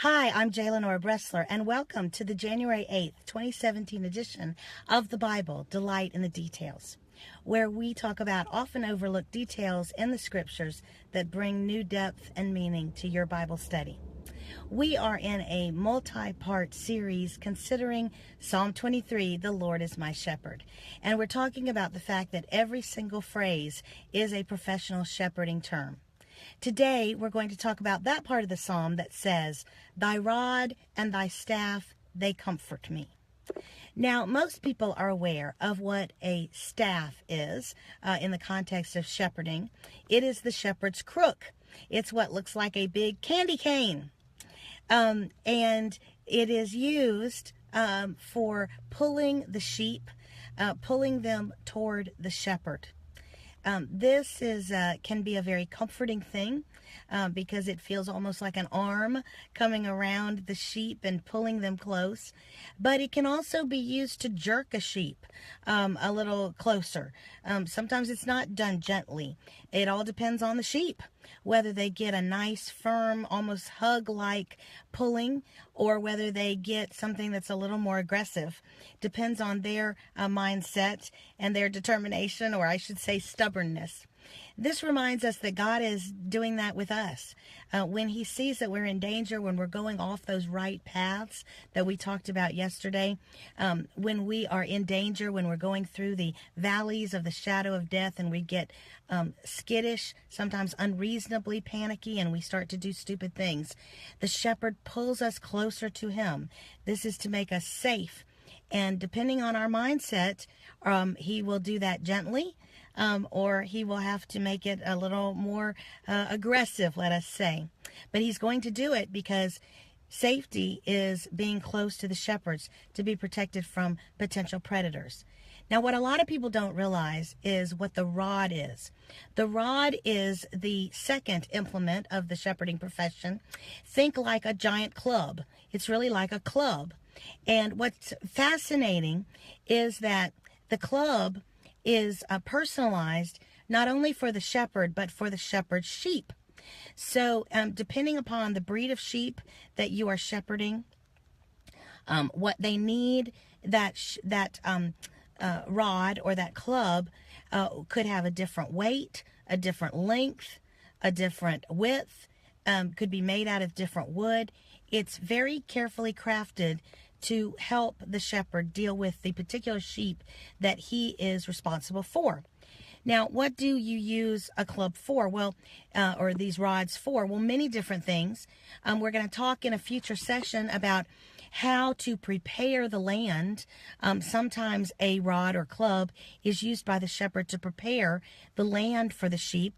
Hi, I'm Lenora Bresler, and welcome to the January 8th, 2017 edition of the Bible, Delight in the Details, where we talk about often overlooked details in the scriptures that bring new depth and meaning to your Bible study. We are in a multi-part series considering Psalm 23, The Lord is my shepherd. And we're talking about the fact that every single phrase is a professional shepherding term. Today, we're going to talk about that part of the psalm that says, Thy rod and thy staff, they comfort me. Now, most people are aware of what a staff is in the context of shepherding. It is the shepherd's crook. It's what looks like a big candy cane. And it is used for pulling the sheep, pulling them toward the shepherd. This can be a very comforting thing because it feels almost like an arm coming around the sheep and pulling them close. But it can also be used to jerk a sheep a little closer. Sometimes it's not done gently. It all depends on the sheep, whether they get a nice, firm, almost hug-like pulling or whether they get something that's a little more aggressive. Depends on their mindset and their determination, or I should say stubbornness. This reminds us that God is doing that with us. When he sees that we're in danger, when we're going off those right paths that we talked about yesterday, when we are in danger, when we're going through the valleys of the shadow of death and we get skittish, sometimes unreasonably panicky, and we start to do stupid things, the shepherd pulls us closer to him. This is to make us safe. And depending on our mindset, he will do that gently, or he will have to make it a little more aggressive, let us say. But he's going to do it because safety is being close to the shepherds to be protected from potential predators. Now, what a lot of people don't realize is what the rod is. The rod is the second implement of the shepherding profession. Think like a giant club. It's really like a club. And what's fascinating is that the club is personalized not only for the shepherd, but for the shepherd's sheep. So depending upon the breed of sheep that you are shepherding, what they need, that rod or that club could have a different weight, a different length, a different width, could be made out of different wood. It's very carefully crafted to help the shepherd deal with the particular sheep that he is responsible for. Now, what do you use a club for? Well, or these rods for? Well, many different things. We're going to talk in a future session about how to prepare the land. Sometimes a rod or club is used by the shepherd to prepare the land for the sheep.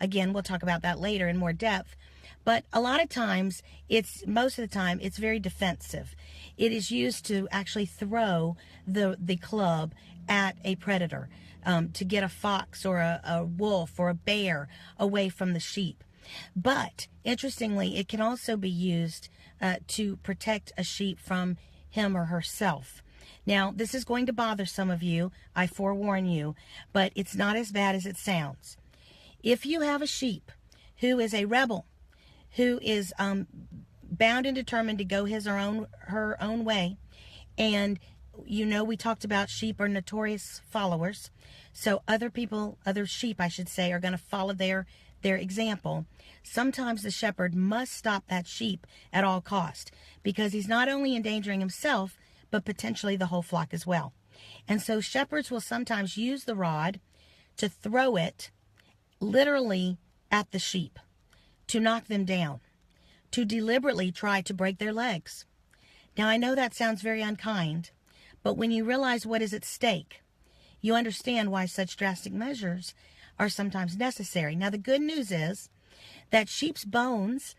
Again, we'll talk about that later in more depth. But a lot of times, most of the time, it's very defensive. It is used to actually throw the club at a predator, to get a fox or a wolf or a bear away from the sheep. But interestingly, it can also be used to protect a sheep from him or herself. Now, this is going to bother some of you, I forewarn you, but it's not as bad as it sounds. If you have a sheep who is a rebel, who is bound and determined to go his or her own way, and we talked about sheep are notorious followers, so other sheep, I should say, are going to follow their example. Sometimes the shepherd must stop that sheep at all cost, because he's not only endangering himself, but potentially the whole flock as well. And so shepherds will sometimes use the rod to throw it literally at the sheep, to knock them down, to deliberately try to break their legs. Now, I know that sounds very unkind, but when you realize what is at stake, you understand why such drastic measures are sometimes necessary. Now, the good news is that sheep's bones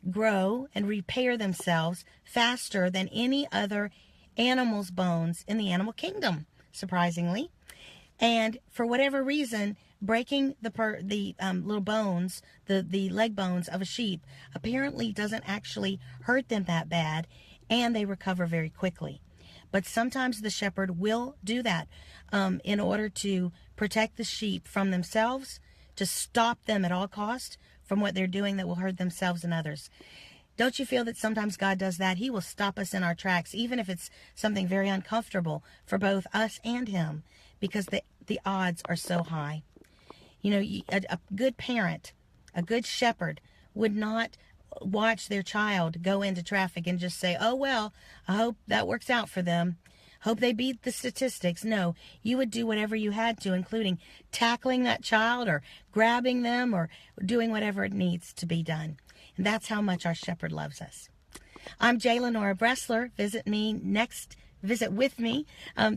grow and repair themselves faster than any other animal's bones in the animal kingdom, surprisingly. And for whatever reason, breaking the little bones, the leg bones of a sheep, apparently doesn't actually hurt them that bad, and they recover very quickly. But sometimes the shepherd will do that in order to protect the sheep from themselves, to stop them at all costs from what they're doing that will hurt themselves and others. Don't you feel that sometimes God does that? He will stop us in our tracks, even if it's something very uncomfortable for both us and Him, because the odds are so high. You know, a good parent, a good shepherd would not watch their child go into traffic and just say, oh, well, I hope that works out for them. Hope they beat the statistics. No, you would do whatever you had to, including tackling that child or grabbing them or doing whatever it needs to be done. And that's how much our shepherd loves us. I'm Lenora Bresler. Visit with me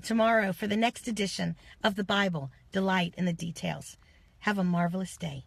tomorrow for the next edition of the Bible, Delight in the Details. Have a marvelous day.